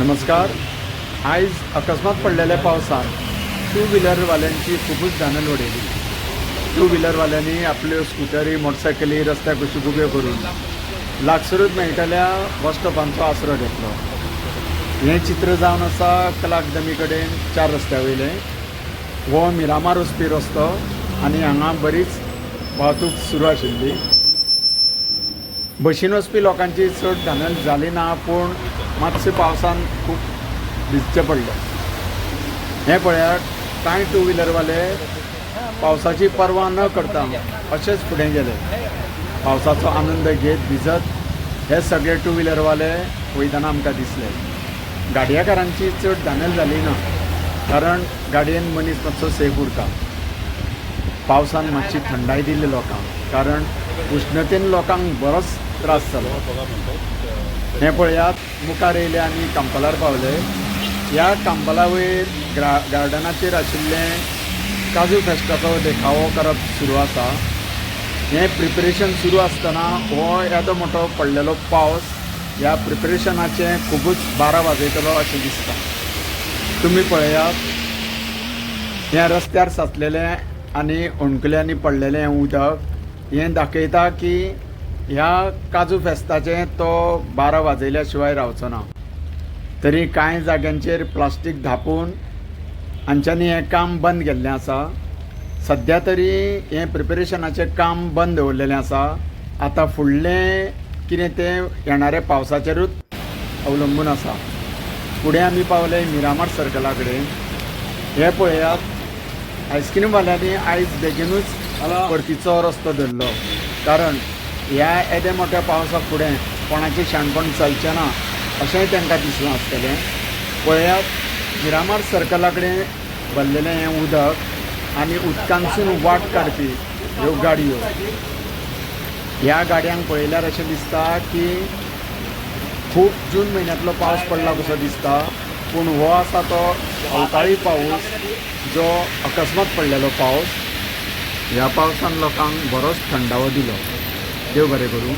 नमस्कार. आयज अकस्मात पडलेल्या पावसान टू व्हिलरवाल्यांची खूपच धानल उडयली. टू व्हिलरवाल्यांनी आपल्यो स्कुटरी मोटरसायकली रस्त्याक अश्यो उब्यो करून लागसरूच मेळटल्या बस स्टॉपांचो आसरो घेतलो. हें चित्र जावन आसा कला अकादमी कडेन 4 रस्त्या वयलें. हो मिरामार वचपी रस्तो आनी हांगा बरीच वाहतूक सुरू आशिल्ली. बशीन वचपी लोकांची चड धानल जाली ना, पूण मातशें पावसान खूब भिजचें पडलें. हें पळयात, कांय टू व्हिलरवाले पावसाची पर्वा न करता अशेंच फुडें गेले. पावसाचो आनंद घेत भिजत हे सगळे टू व्हिलरवाले वयताना आमकां दिसले. गाडयेकारांची चड धानल जाली ना, कारण गाडयेन मनीस मातसो सेफ उरता. पावसान मातशी थंडाय दिली लोकांक, कारण उश्णतेन लोकांक बरोच त्रास जालो. हें पळयात, मुखार येयले आनी कांपालार पावले. ह्या कांपाला वयर गार्डनाचेर आशिल्लें काजू फेस्ताचो देखावो करप सुरू आसा. हें प्रिपरेशन सुरू आसतना हो येदो मोठो पडलेलो पावस ह्या प्रिपरेशनाचें खूबच बारा वाजयतलो अशें दिसता. तुमी पळयात, ह्या रस्त्यार साचलेलें आनी अणकुल्यांनी पडलेलें हें उदक हें दाखयता की ह्या काजू फेस्ताचें तो बारा वाजयल्या शिवाय रावचो ना. तरी कांय जाग्यांचेर प्लास्टीक धापून हांच्यांनी हें काम बंद केल्लें आसा. सद्या तरी हें प्रिपरेशनाचें काम बंद दवरलेलें आसा. आतां फुडलें कितें तें येणाऱ्या पावसाचेरूच अवलंबून आसा. फुडें आमी पावले मिरामार सर्कला कडेन. हे पळयात, आयस्क्रीमवाल्यांनी आयज बेगीनूच परतीचो रस्तो धरलो, कारण ह्या येद्या मोठ्या पावसा फुडें कोणाचें शाणपण चलचें ना अशेंय तांकां दिसलां आसतलें. पळयात, मिरामार सर्कला कडेन भरलेलें हें उदक आनी उदकांतसून वाट काडपी ह्यो गाडयो. ह्या गाडयांक पळयल्यार अशें दिसता की खूब जून म्हयन्यांतलो पावस पडला कसो दिसता, पूण हो आसा तो अवकाळी पावस, जो अकस्मात पडलेलो पावस. ह्या पावसान लोकांक बरोच थंडावो दिलो. देव बरें करूं.